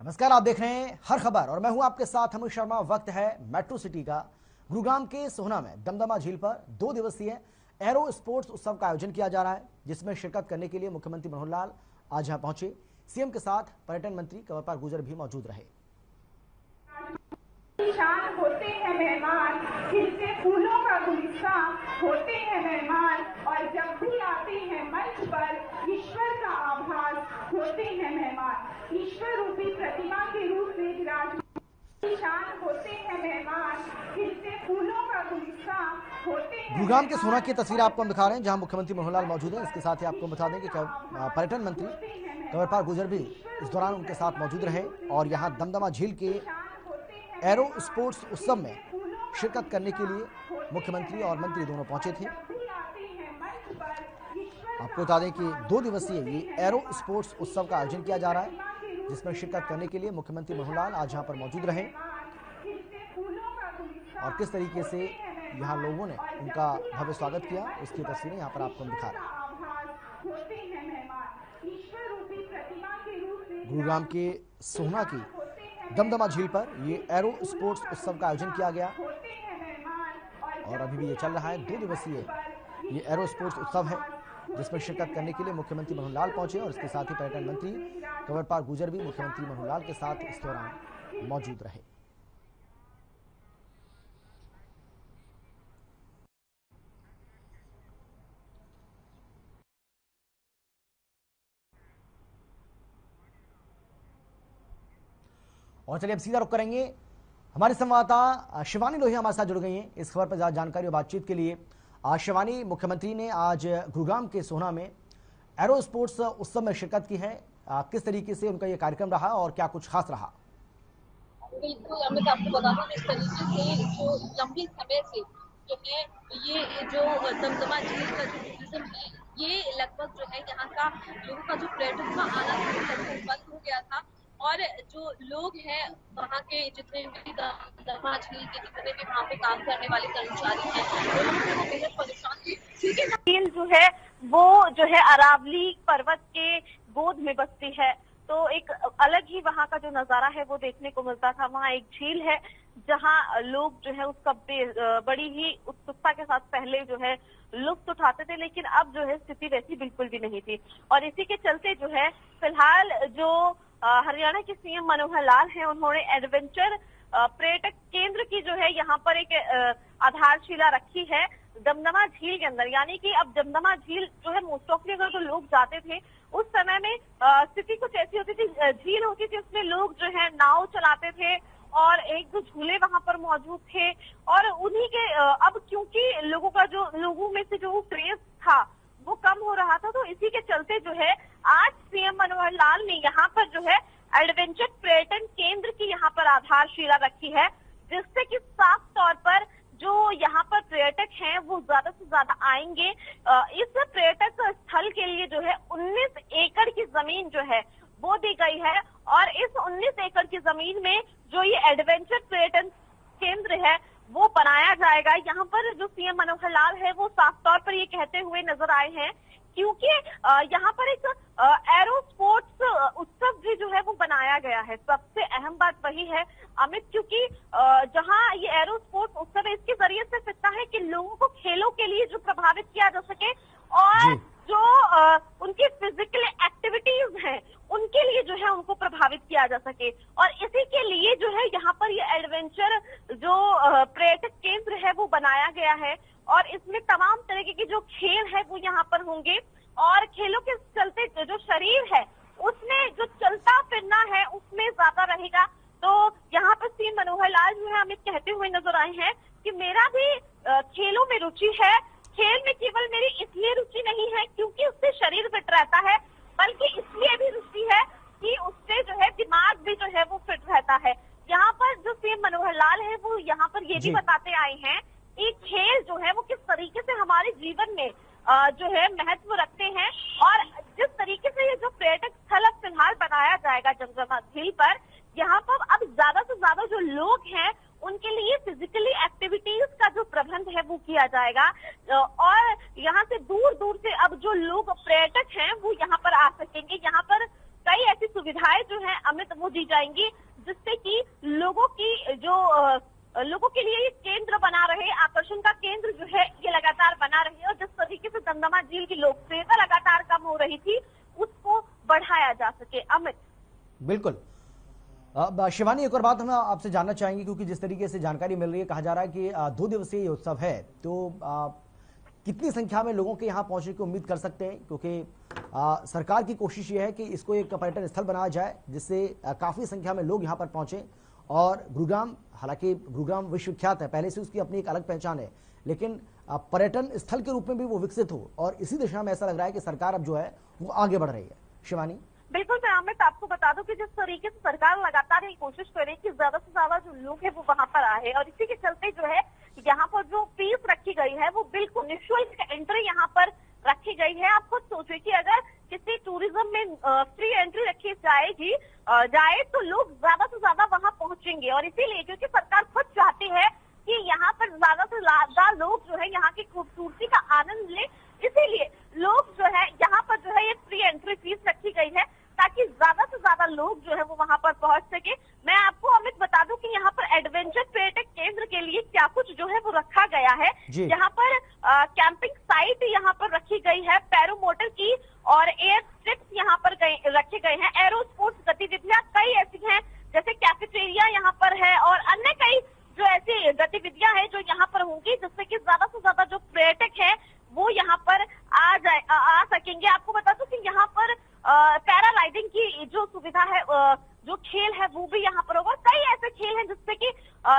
नमस्कार, आप देख रहे हैं हर खबर और मैं हूं आपके साथ अमित शर्मा। वक्त है मेट्रो सिटी का। गुरुग्राम के सोहना में दमदमा झील पर 2 दिवसीय एरो स्पोर्ट्स उत्सव का आयोजन किया जा रहा है, जिसमें शिरकत करने के लिए मुख्यमंत्री मनोहर लाल आज यहां पहुंचे। सीएम के साथ पर्यटन मंत्री कंवरपाल गुर्जर भी मौजूद रहे। शान होते हैं मेहमान, खिलते फूलों का गुलशन होते हैं मेहमान, और जब भी आते हैं मंच पर ईश्वर का आभास होते हैं मेहमान। ईश्वर रूपी प्रतिमा के रूप में विराजमान शान होते हैं मेहमान, खिलते फूलों का गुलशन होते हैं। गुरुग्राम के सोहना की तस्वीर आपको हम दिखा रहे हैं, जहां मुख्यमंत्री मनोहर लाल मौजूद हैं। इसके साथ ही आपको बता दें कि पर्यटन मंत्री कंवरपाल गुर्जर भी इस दौरान उनके साथ मौजूद रहे और यहाँ दमदमा झील के एरो स्पोर्ट्स उत्सव में शिरकत करने के लिए मुख्यमंत्री और मंत्री दोनों पहुंचे थे। आपको बता दें कि 2 दिवसीय ये एरो स्पोर्ट्स उत्सव का आयोजन किया जा रहा है, जिसमें शिरकत करने के लिए मुख्यमंत्री मनोहर लाल आज यहां पर मौजूद रहे और किस तरीके से यहां लोगों ने उनका भव्य स्वागत किया, उसकी तस्वीरें यहां पर आपको हम दिखा रहे हैं। गुरुग्राम के सोहना की दमदमा झील पर ये एरो स्पोर्ट्स उत्सव का आयोजन किया गया और अभी भी ये चल रहा है। 2 दिवसीय ये एरो स्पोर्ट्स उत्सव है, जिसमें शिरकत करने के लिए मुख्यमंत्री मनोहर लाल पहुंचे और इसके साथ ही पर्यटन मंत्री कंवरपाल गुर्जर भी मुख्यमंत्री मनोहर लाल के साथ इस दौरान मौजूद रहे। और चलिए अब सीधा रुख करेंगे, हमारे संवाददाता शिवानी लोहिया हमारे साथ जुड़ गई हैं इस खबर पर ज्यादा जानकारी और बातचीत के लिए। शिवानी, मुख्यमंत्री ने आज गुरुग्राम के सोहना में एरो स्पोर्ट्स उत्सव में शिरकत की है, किस तरीके से उनका ये कार्यक्रम रहा और क्या कुछ खास रहा? बिल्कुल अमित, आपको बता दूं इस तरीके से जो लंबी समय से जो है ये जो दमदमा झील का जो टूरिज्म है, ये लगभग जो है यहाँ का लोगों का जो पर्यटन का आना बंद हो गया था और जो लोग हैं वहाँ के जितने भी दमदमा झील के जितने भी वहाँ पे काम करने वाले कर्मचारी हैं वो बेहद परेशान थे, क्योंकि झील जो है वो जो है अरावली पर्वत के गोद में बसती है, तो एक अलग ही वहाँ का जो नजारा है वो देखने को मिलता था। वहाँ एक झील है जहाँ लोग जो है उसका बड़ी ही उत्सुकता के साथ पहले जो है लुत्फ उठाते थे, लेकिन अब जो है स्थिति वैसी बिल्कुल भी नहीं थी। और इसी के चलते जो है फिलहाल जो हरियाणा के सीएम मनोहर लाल हैं, उन्होंने एडवेंचर पर्यटक केंद्र की जो है यहाँ पर एक आधारशिला रखी है दमदमा झील के अंदर। यानी कि अब दमदमा झील जो है मोस्ट ऑफली अगर तो लोग जाते थे उस समय में स्थिति कुछ ऐसी होती थी, झील होती थी उसमें लोग जो है नाव चलाते थे और एक दो झूले वहां पर मौजूद थे और उन्हीं के अब क्योंकि लोगों में से जो वो क्रेज था वो कम हो रहा था, तो इसी के चलते जो है आज सीएम मनोहर लाल ने यहाँ पर जो है एडवेंचर पर्यटन केंद्र की यहाँ पर आधारशिला रखी है, जिससे कि साफ तौर पर जो यहाँ पर पर्यटक हैं वो ज्यादा से ज्यादा आएंगे। इस पर्यटक स्थल के लिए जो है 19 एकड़ की जमीन जो है वो दी गई है और इस 19 एकड़ की जमीन में जो ये एडवेंचर पर्यटन केंद्र है वो बनाया जाएगा। यहाँ पर जो सीएम मनोहर लाल है वो साफ तौर पर ये कहते हुए नजर आए हैं, क्योंकि यहाँ पर एक एरो स्पोर्ट्स उत्सव भी जो है वो बनाया गया है। सबसे अहम बात वही है अमित, क्योंकि जहाँ ये एरो स्पोर्ट्स उत्सव है इसके जरिए से सकता है कि लोगों को खेलों के लिए जो प्रभावित किया जा सके और जो उनकी फिजिकल एक्टिविटीज हैं उनके लिए जो है उनको प्रभावित किया जा सके, और इसी के लिए जो है यहाँ पर ये एडवेंचर जो पर्यटक केंद्र है वो बनाया गया है और इसमें तमाम तरीके के जो खेल है वो यहाँ पर होंगे और खेलों के चलते जो शरीर है उसमें जो चलता फिरना है उसमें ज्यादा रहेगा। तो यहाँ पर सीएम मनोहर लाल जो है अमित कहते हुए नजर आए हैं कि मेरा भी खेलों में रुचि है, खेल में केवल मेरी इसलिए रुचि नहीं है क्योंकि उससे शरीर फिट रहता है, बल्कि इसलिए भी रुचि है कि उससे जो है दिमाग भी जो है वो फिट रहता है। यहाँ पर जो सीएम मनोहर लाल है वो यहाँ पर ये भी बताते आए हैं कि खेल जो है वो किस तरीके से हमारे जीवन में जो है महत्व रखते हैं और जिस तरीके से ये जो पर्यटक स्थल अब फिलहाल बनाया जाएगा दमदमा झील पर, यहाँ पर अब ज्यादा से ज्यादा जो लोग हैं उनके लिए फिजिकली एक्टिविटीज का जो प्रबंध है वो किया जाएगा और यहाँ से दूर दूर से अब जो लोग पर्यटक हैं वो यहाँ पर आ सकेंगे। यहाँ पर कई ऐसी सुविधाएं जो है अमित वो दी जाएंगी, जिससे कि लोगों के लिए ये केंद्र बना रहे, आकर्षण का केंद्र जो है ये लगातार बना रहे, और जिस तरीके से दमदमा झील की लोकप्रियता लगातार कम हो रही थी उसको बढ़ाया जा सके। अमित, बिल्कुल। शिवानी, एक और बात हम आपसे जानना चाहेंगे, क्योंकि जिस तरीके से जानकारी मिल रही है, कहा जा रहा है कि 2 दिवसीय ये उत्सव है, तो कितनी संख्या में लोगों के यहाँ पहुंचने की उम्मीद कर सकते हैं? क्योंकि सरकार की कोशिश ये है कि इसको एक पर्यटन स्थल बनाया जाए जिससे काफी संख्या में लोग यहाँ पर पहुंचे। और गुरुग्राम, हालांकि गुरुग्राम विश्वविख्यात है, पहले से उसकी अपनी एक अलग पहचान है, लेकिन पर्यटन स्थल के रूप में भी वो विकसित हो, और इसी दिशा में ऐसा लग रहा है कि सरकार अब जो है वो आगे बढ़ रही है। शिवानी, बिल्कुल। मैं अमित आपको बता दूं कि जिस तरीके से सरकार लगातार ये कोशिश करे कि ज्यादा से ज्यादा जो लोग हैं वो वहां पर आए, और इसी के चलते जो है यहाँ पर जो फीस रखी गई है वो बिल्कुल निःशुल्क एंट्री यहाँ पर रखी गई है। आप खुद सोचिए कि अगर किसी टूरिज्म में फ्री एंट्री रखी जाए तो लोग ज्यादा से ज्यादा वहां पहुंचेंगे, और इसीलिए क्योंकि सरकार खुद चाहती है कि यहाँ पर ज्यादा से ज्यादा लोग जो है यहाँ की खूबसूरती का आनंद ले, इसीलिए लोग जो है यहाँ पर जो है ये फ्री एंट्री फीस रखी गई है ताकि ज्यादा से ज्यादा लोग जो है वो वहां पर पहुंच सके। मैं आपको अमित बता दूं कि यहाँ पर एडवेंचर पर्यटक केंद्र के लिए क्या कुछ जो है वो रखा गया है। यहाँ पर कैंपिंग साइट यहाँ पर रखी गई है, पैरो मोटर की और एयर स्ट्रिप्स यहाँ पर रखे गए हैं, एरो स्पोर्ट्स गतिविधियां कई ऐसी हैं, जैसे कैफेटेरिया यहाँ पर है, और अन्य कई जो ऐसी गतिविधियां हैं जो यहाँ पर होंगी, जिससे कि ज्यादा से ज्यादा जो पर्यटक है वो यहाँ पर आ सकेंगे। आपको बता दूं कि यहाँ पर पैराग्लाइडिंग की जो सुविधा है, जो खेल है वो भी यहाँ पर होगा। कई ऐसे खेल हैं जिससे कि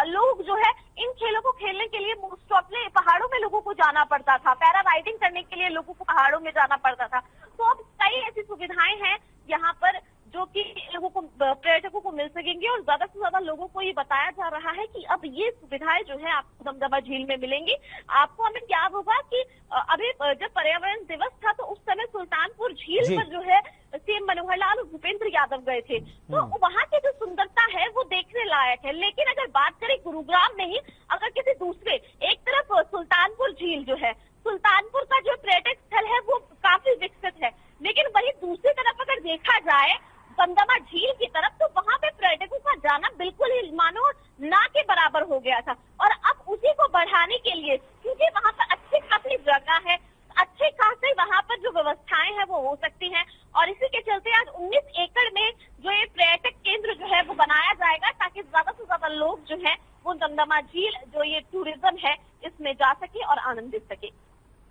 लोग जो है इन खेलों को खेलने के लिए मोस्ट ऑफली पहाड़ों में लोगों को जाना पड़ता था, पैराग्लाइडिंग करने के लिए लोगों को पहाड़ों में जाना पड़ता था। तो अब कई ऐसी सुविधाएं हैं यहाँ पर जो कि लोगों को, पर्यटकों को मिल सकेंगी, और ज्यादा से ज्यादा लोगों को ये बताया जा रहा है कि अब ये सुविधाएं जो है आपको दमदमा झील में मिलेंगी। आपको हमें याद होगा कि अभी जब पर्यावरण दिवस था तो उस समय सुल्तानपुर झील पर जो है सीएम मनोहर लाल और भूपेंद्र यादव गए थे, तो वहाँ की जो सुंदरता है वो देखने लायक है। लेकिन अगर बात करें गुरुग्राम में ही, अगर किसी दूसरे, एक तरफ सुल्तानपुर झील जो है, सुल्तानपुर का जो पर्यटक स्थल है वो काफी विकसित है, लेकिन वही दूसरी तरफ अगर देखा जाए दमदमा झील की तरफ, तो वहाँ पे पर्यटकों का जाना बिल्कुल ही मानो ना के बराबर हो गया था। और अब उसी को बढ़ाने के लिए, क्योंकि वहाँ पर अच्छी खासी जगह है, अच्छे खासे वहाँ पर जो व्यवस्थाएं हैं वो हो सकती हैं, और इसी के चलते आज 19 एकड़ में जो ये पर्यटक केंद्र जो है वो बनाया जाएगा, ताकि ज्यादा से ज्यादा लोग जो है वो दमदमा झील जो ये टूरिज्म है इसमें जा सके और आनंदित सके।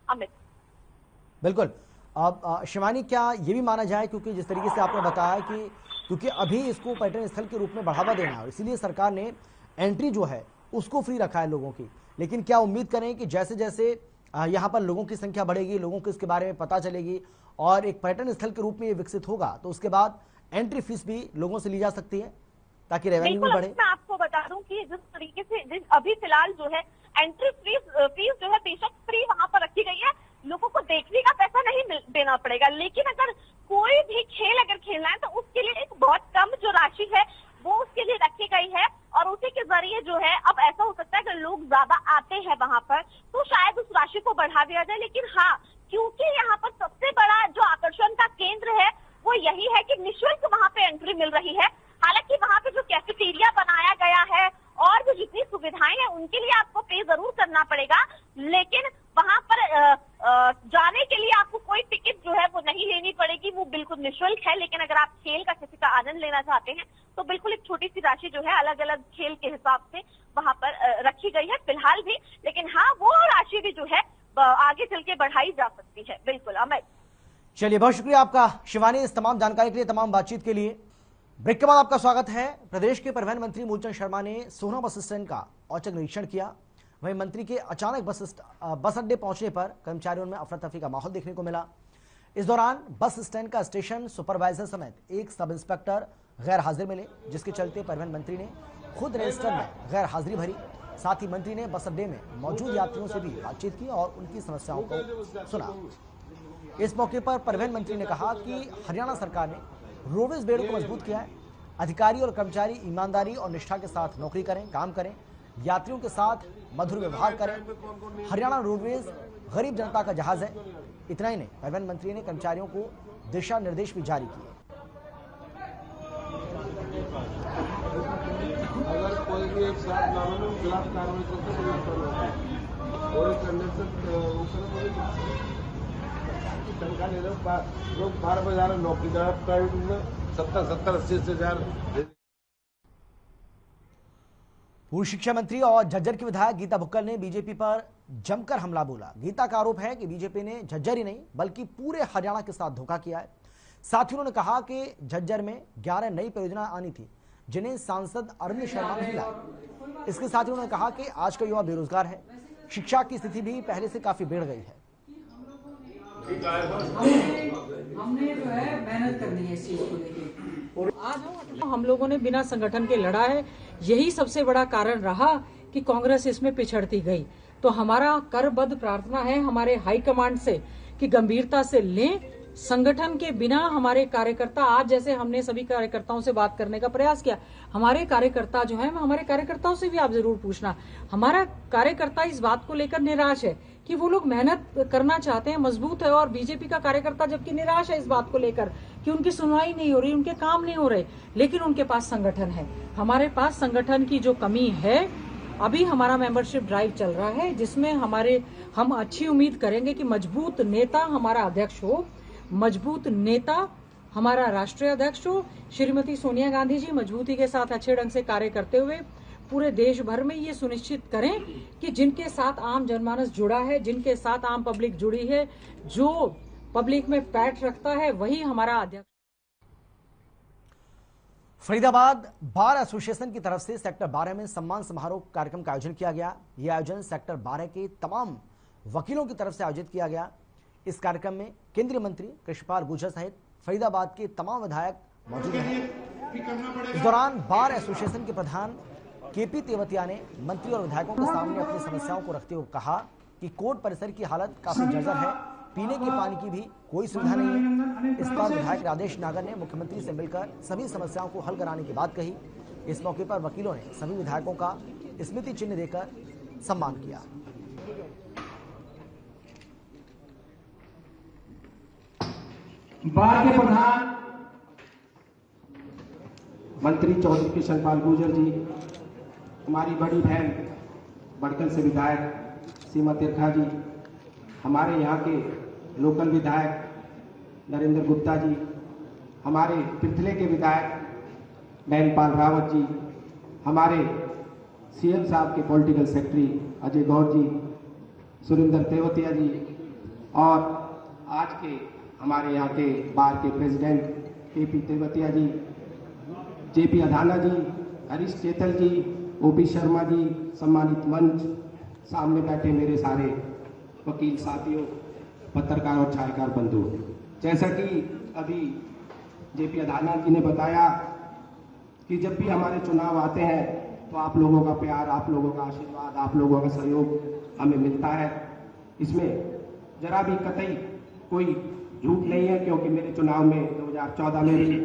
अमित, बिल्कुल। अब शिवानी, क्या ये भी माना जाए, क्योंकि जिस तरीके से आपने बताया कि क्योंकि अभी इसको पर्यटन स्थल के रूप में बढ़ावा देना है, और इसीलिए सरकार ने एंट्री जो है उसको फ्री रखा है लोगों की, लेकिन क्या उम्मीद करें कि जैसे जैसे यहाँ पर लोगों की संख्या बढ़ेगी, लोगों को इसके बारे में पता चलेगी और एक पर्यटन स्थल के रूप में ये विकसित होगा, तो उसके बाद एंट्री फीस भी लोगों से ली जा सकती है ताकि रेवेन्यू भी बढ़े? मैं आपको बता दूं कि जिस तरीके से अभी फिलहाल जो है एंट्री फीस जो है बेशक फ्री वहां पर रखी गई है, लोगों को देखने का पैसा नहीं देना पड़ेगा, लेकिन अगर कोई भी खेल अगर खेलना है तो उसके लिए एक बहुत कम जो राशि है वो उसके लिए रखी गई है, और उसी के जरिए जो है अब ऐसा हो सकता है कि लोग ज्यादा आते हैं वहां पर तो शायद उस राशि को बढ़ा दिया जाए। लेकिन हाँ, क्योंकि यहाँ पर सबसे बड़ा जो आकर्षण का केंद्र है वो यही है कि निःशुल्क वहाँ पे एंट्री मिल रही है। हालांकि वहाँ पे जो कैफेटेरिया बनाया गया है और जो जितनी सुविधाएं हैं उनके लिए आपको पे जरूर करना पड़ेगा, लेकिन वहाँ पर जाने के लिए आपको कोई टिकट जो है वो नहीं लेनी पड़ेगी, वो बिल्कुल निःशुल्क है। लेकिन अगर आप खेल का किसी का आनंद लेना चाहते हैं तो बिल्कुल एक छोटी सी राशि जो है अलग अलग खेल के हिसाब से वहाँ पर रखी गई है फिलहाल भी, लेकिन हाँ वो राशि भी जो है आगे चल के बढ़ाई जा सकती है। बिल्कुल अमित। चलिए, बहुत शुक्रिया आपका शिवानी इस तमाम जानकारी के लिए, तमाम बातचीत के लिए। ब्रेक के बाद आपका स्वागत है। प्रदेश के परिवहन मंत्री मूलचंद शर्मा ने सोहना बस स्टैंड का औचक निरीक्षण किया। वहीं मंत्री के अचानक बस अड्डे पहुंचने पर कर्मचारियों में अफरा तफरी का माहौल देखने को मिला। इस दौरान बस स्टैंड का स्टेशन सुपरवाइजर समेत एक सब इंस्पेक्टर गैर हाजिर मिले, जिसके चलते परिवहन मंत्री ने खुद रजिस्टर में गैर हाजिरी भरी। साथ ही मंत्री ने बस अड्डे में मौजूद यात्रियों से भी बातचीत की और उनकी समस्याओं को सुना। इस मौके पर परिवहन मंत्री ने कहा कि हरियाणा सरकार ने रोडवेज बेड़ को मजबूत किया है। अधिकारी और कर्मचारी ईमानदारी और निष्ठा के साथ नौकरी करें, काम करें, यात्रियों के साथ मधुर व्यवहार करें। हरियाणा रोडवेज गरीब जनता का जहाज है। इतना ही नहीं, परिवहन मंत्री ने कर्मचारियों को दिशा निर्देश भी जारी किए। कोई भी एक साथ नामे में खिलाफ कार्रवाई करके परिवर्तन होता है और एक कंडक्टर तनखा ले रहे लोग 12 बजे नौकरी प्राइवेट में 70-80 हजार। पूर्व शिक्षा मंत्री और झज्जर की विधायक गीता भुक्कल ने बीजेपी पर जमकर हमला बोला। गीता का आरोप है कि बीजेपी ने झज्जर ही नहीं बल्कि पूरे हरियाणा के साथ धोखा किया है। साथ ही उन्होंने कहा कि झज्जर में 11 नई परियोजना आनी थी जिन्हें सांसद अरविंद शर्मा ने लाया। इसके साथ ही उन्होंने कहा कि आज का युवा बेरोजगार है, शिक्षा की स्थिति भी पहले से काफी बिगड़ गई है। हमने जो है मेहनत करनी है इस चीज को लेकर। आज हम लोगों ने बिना संगठन के लड़ा है, यही सबसे बड़ा कारण रहा कि कांग्रेस इसमें पिछड़ती गई। तो हमारा करबद्ध प्रार्थना है हमारे हाईकमांड से कि गंभीरता से लें। संगठन के बिना हमारे कार्यकर्ता, आज जैसे हमने सभी कार्यकर्ताओं से बात करने का प्रयास किया, हमारे कार्यकर्ता जो है, हमारे कार्यकर्ताओं से भी आप जरूर पूछना, हमारा कार्यकर्ता इस बात को लेकर निराश है कि वो लोग मेहनत करना चाहते हैं, मजबूत है, और बीजेपी का कार्यकर्ता जबकि निराश है इस बात को लेकर कि उनकी सुनवाई नहीं हो रही, उनके काम नहीं हो रहे, लेकिन उनके पास संगठन है। हमारे पास संगठन की जो कमी है, अभी हमारा मेंबरशिप ड्राइव चल रहा है जिसमें हम अच्छी उम्मीद करेंगे कि मजबूत नेता हमारा अध्यक्ष हो, मजबूत नेता हमारा राष्ट्रीय अध्यक्ष हो। श्रीमती सोनिया गांधी जी मजबूती के साथ अच्छे ढंग से कार्य करते हुए पूरे देश भर में ये सुनिश्चित करें कि जिनके साथ आम जनमानस जुड़ा है, जिनके साथ आम पब्लिक जुड़ी है, जो पब्लिक में पैठ रखता है, वही हमारा अध्यक्ष। फरीदाबाद बार एसोसिएशन की तरफ से सेक्टर 12 में सम्मान समारोह कार्यक्रम का आयोजन किया गया। यह आयोजन सेक्टर 12 के तमाम वकीलों की तरफ से आयोजित किया गया। इस कार्यक्रम में केंद्रीय मंत्री कृष्णपाल गुर्जर सहित फरीदाबाद के तमाम विधायक मौजूद हैं। इस दौरान बार एसोसिएशन के प्रधान केपी तेवतिया ने मंत्री और विधायकों के सामने अपनी समस्याओं को रखते हुए कहा कि कोर्ट परिसर की हालत काफी जर्जर है, पीने के पानी की भी कोई सुविधा नहीं है। इस पर विधायक राजेश नागर ने मुख्यमंत्री से मिलकर सभी समस्याओं को हल कराने की बात कही। इस मौके पर वकीलों ने सभी विधायकों का स्मृति चिन्ह देकर सम्मान किया। बार के प्रधान मंत्री चौधरी कृष्णपाल गुर्जर जी, हमारी बड़ी बहन बड़कल से विधायक सीमा तिरखा जी, हमारे यहाँ के लोकल विधायक नरेंद्र गुप्ता जी, हमारे पिथले के विधायक नैनपाल रावत जी, हमारे सीएम साहब के पॉलिटिकल सेक्रेटरी अजय गौर जी, सुरेंद्र तेवतिया जी, और आज के हमारे यहाँ के बार के प्रेसिडेंट केपी तेवतिया जी, जेपी अधाना जी, हरीश चेतल जी, ओपी शर्मा जी, सम्मानित मंच, सामने बैठे मेरे सारे वकील साथियों, पत्रकार और छायाकार बंधु। जैसा कि अभी जेपी अधाना जी ने बताया कि जब भी हमारे चुनाव आते हैं तो आप लोगों का प्यार, आप लोगों का आशीर्वाद, आप लोगों का सहयोग हमें मिलता है। इसमें जरा भी कतई कोई झूठ नहीं है, क्योंकि मेरे चुनाव में 2014 में भी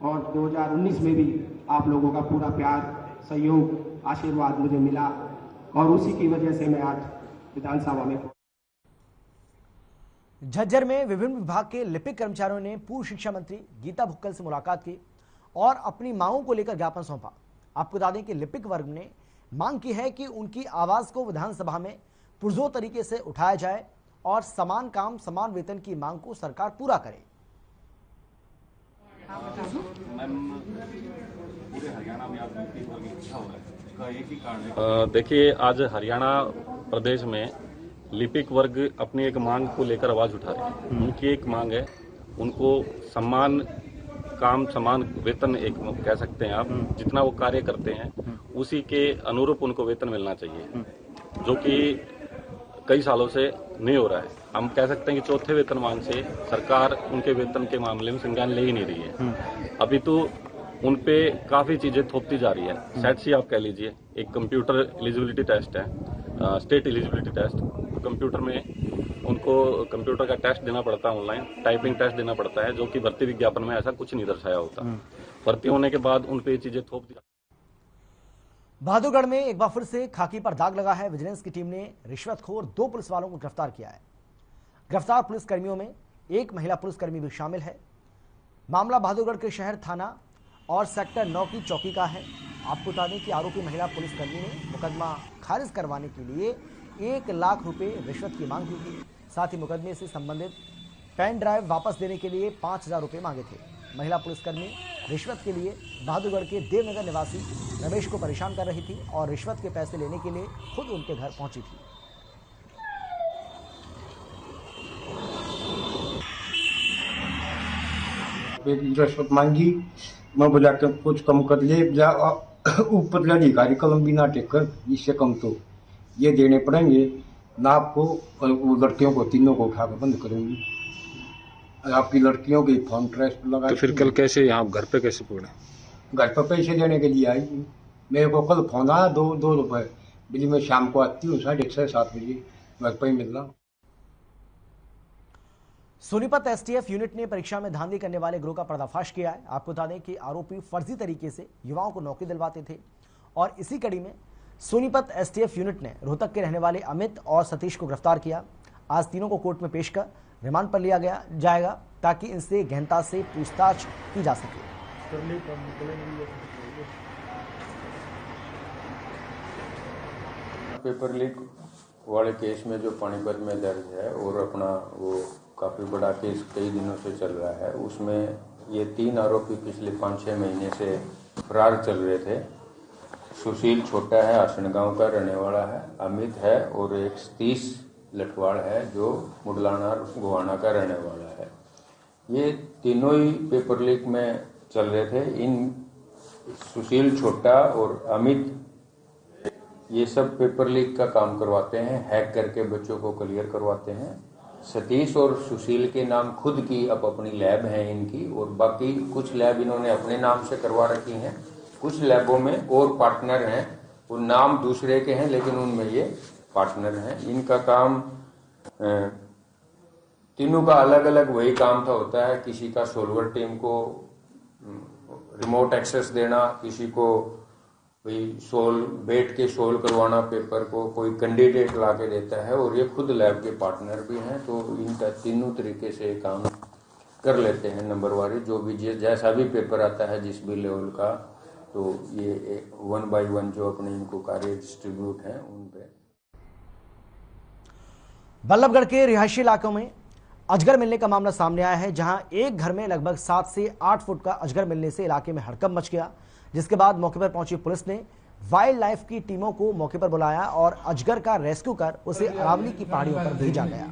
और 2019 में भी आप लोगों का पूरा प्यार, सहयोग, आशीर्वाद मुझे मिला, और उसी की वजह से मैं आज विधानसभा में। झज्जर में विभिन्न विभाग के लिपिक कर्मचारियों ने पूर्व शिक्षा मंत्री गीता भुक्कल से मुलाकात की और अपनी मांगों को लेकर ज्ञापन सौंपा। आपको बता दें कि लिपिक वर्ग ने मांग की है कि उनकी आवाज को विधानसभा में पुरजोर तरीके से उठाया जाए और समान काम समान वेतन की मांग को सरकार पूरा करे। पूरे हरियाणा में आज लिपिक वर्ग इकट्ठा हो रहा है, इसका एक ही कारण है। देखिए, आज हरियाणा प्रदेश में लिपिक वर्ग अपनी एक मांग को लेकर आवाज उठा रहे हैं। उनकी एक मांग है, उनको समान काम समान वेतन, एक कह सकते हैं आप, जितना वो कार्य करते हैं उसी के अनुरूप उनको वेतन मिलना चाहिए, जो कि कई सालों से नहीं हो रहा है। हम कह सकते हैं कि चौथे वेतनमान से सरकार उनके वेतन के मामले में संज्ञान ले ही नहीं रही है। अभी तो उन पे काफी चीजें थोपती जा रही है। सेट सी आप कह लीजिए, एक कंप्यूटर एलिजिबिलिटी टेस्ट है, स्टेट एलिजिबिलिटी टेस्ट। कंप्यूटर में उनको कंप्यूटर का टेस्ट देना पड़ता है, ऑनलाइन टाइपिंग टेस्ट देना पड़ता है, जो कि भर्ती विज्ञापन में ऐसा कुछ नहीं दर्शाया होता। भर्ती होने के बाद उन पे ये चीजें थोप दी। बहादुरगढ़ में एक बार फिर से खाकी पर दाग लगा है। विजिलेंस की टीम ने रिश्वतखोर 2 पुलिस वालों को गिरफ्तार किया है। गिरफ्तार पुलिसकर्मियों में एक महिला पुलिसकर्मी भी शामिल है। मामला बहादुरगढ़ के शहर थाना और सेक्टर 9 की चौकी का है। आपको बता दें कि आरोपी महिला पुलिसकर्मी ने मुकदमा खारिज करवाने के लिए 1 लाख रुपए रिश्वत की मांग की थी। साथ ही मुकदमे से संबंधित पेन ड्राइव वापस देने के लिए 5,000 रुपये मांगे थे। महिला पुलिसकर्मी रिश्वत के लिए बहादुरगढ़ के देवनगर निवासी रमेश को परेशान कर रही थी और रिश्वत के पैसे लेने के लिए खुद उनके घर पहुंची थी। रिश्वत मांगी, मैं बोला कि कुछ कम कर ले, ऊपर अधिकारी कलम भी ना टेकर, इससे कम तो ये देने पड़ेंगे ना आपको। लड़कियों को तीनों को उठाकर बंद करूंगी। आपकी लड़कियों की फोन ट्रेस लगा। तो फिर कल कैसे यहाँ घर पे कैसे पकड़े? घर पर पैसे देने के लिए आई। मेरे को कल फोन आया 2 रुपए बिजली में, शाम को आती हूँ 6:30-7 बजे घर पर ही मिलना। सोनीपत एसटीएफ यूनिट ने परीक्षा में धांधली करने वाले गिरोह का पर्दाफाश किया है। आपको बता दें कि आरोपी फर्जी तरीके से युवाओं को नौकरी दिलवाते थे और इसी कड़ी में सोनीपत एसटीएफ यूनिट ने रोहतक के रहने वाले अमित और सतीश को गिरफ्तार किया। आज तीनों को कोर्ट में पेश कर रिमांड पर लिया जाएगा ताकि इनसे गहनता से पूछताछ की जा सके। पेपर लीक वाले केस में जो पानीपत में दर्ज है और अपना वो काफ़ी बड़ा केस कई दिनों से चल रहा है, उसमें ये 3 आरोपी पिछले 5-6 महीने से फरार चल रहे थे। सुशील छोटा है, आसन गांव का रहने वाला है, अमित है और एक सतीश लठवाड़ है जो मुडलाना गोवाना का रहने वाला है। ये तीनों ही पेपर लीक में चल रहे थे। इन सुशील छोटा और अमित ये सब पेपर लीक का काम करवाते हैं, हैक करके बच्चों को क्लियर करवाते हैं। सतीश और सुशील के नाम खुद की अपनी लैब है इनकी, और बाकी कुछ लैब इन्होंने अपने नाम से करवा रखी हैं। कुछ लैबों में और पार्टनर हैं, वो नाम दूसरे के हैं लेकिन उनमें ये पार्टनर हैं। इनका काम तीनों का अलग अलग वही काम था होता है। किसी का सोल्वर टीम को रिमोट एक्सेस देना, किसी को वही बैठ के सोल्व करवाना पेपर को, कोई कैंडिडेट ला के देता है, और ये खुद लैब के पार्टनर भी हैं। तो इनका तीनों तरीके से काम कर लेते हैं नंबरवारी। जो भी जैसा भी पेपर आता है जिस भी लेवल का, तो ये 1 by 1 जो अपने इनको कार्य डिस्ट्रीब्यूट हैं उन पे। बल्लभगढ़ के रिहायशी इलाकों में अजगर मिलने का मामला सामने आया है, जहां एक घर में लगभग 7 से 8 फुट का अजगर मिलने से इलाके में हड़कंप मच गया। जिसके बाद मौके पर पहुंची पुलिस ने वाइल्ड लाइफ की टीमों को मौके पर बुलाया और अजगर का रेस्क्यू कर उसे अरावली की पहाड़ियों पर भेजा गया।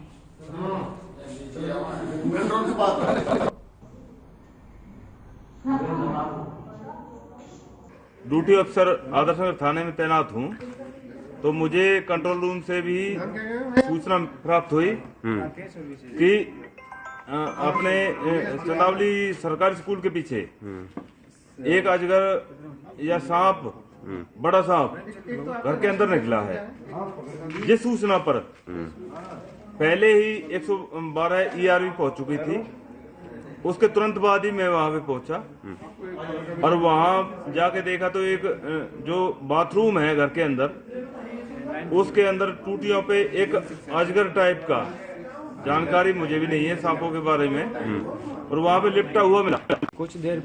ड्यूटी अफसर आदर्शनगर थाने में तैनात हूं, तो मुझे कंट्रोल रूम से भी सूचना प्राप्त हुई कि अपने चंदावली सरकारी स्कूल के पीछे एक अजगर या सांप, बड़ा सांप घर के अंदर निकला है। जिस सूचना पर पहले ही 112 ERV पहुंच चुकी थी, उसके तुरंत बाद ही मैं वहां पे पहुंचा और वहां जाके देखा तो एक जो बाथरूम है घर के अंदर, उसके अंदर टूटियों पे एक अजगर टाइप का, जानकारी मुझे भी नहीं है सांपों के बारे में, और वहाँ पे लिपटा हुआ मिला। कुछ देर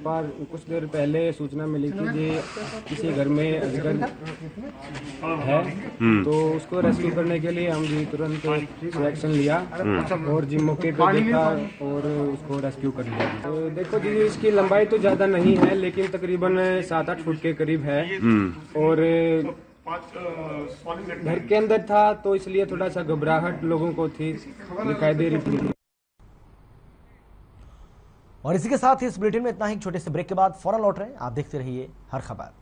पहले सूचना मिली कि ये किसी घर में अजगर है, तो उसको रेस्क्यू करने के लिए हम जी तुरंत एक्शन लिया और जी मौके पे देखा और उसको रेस्क्यू कर लिया। तो देखो जी, इसकी लंबाई तो ज्यादा नहीं है लेकिन तकरीबन 7-8 फुट के करीब है, और घर के अंदर था तो इसलिए थोड़ा सा घबराहट लोगों को थी, दिखाई दे रही थी। और इसी के साथ ही इस बुलेटिन में इतना ही। छोटे से ब्रेक के बाद फौरन लौट रहे हैं, आप देखते रहिए हर खबर।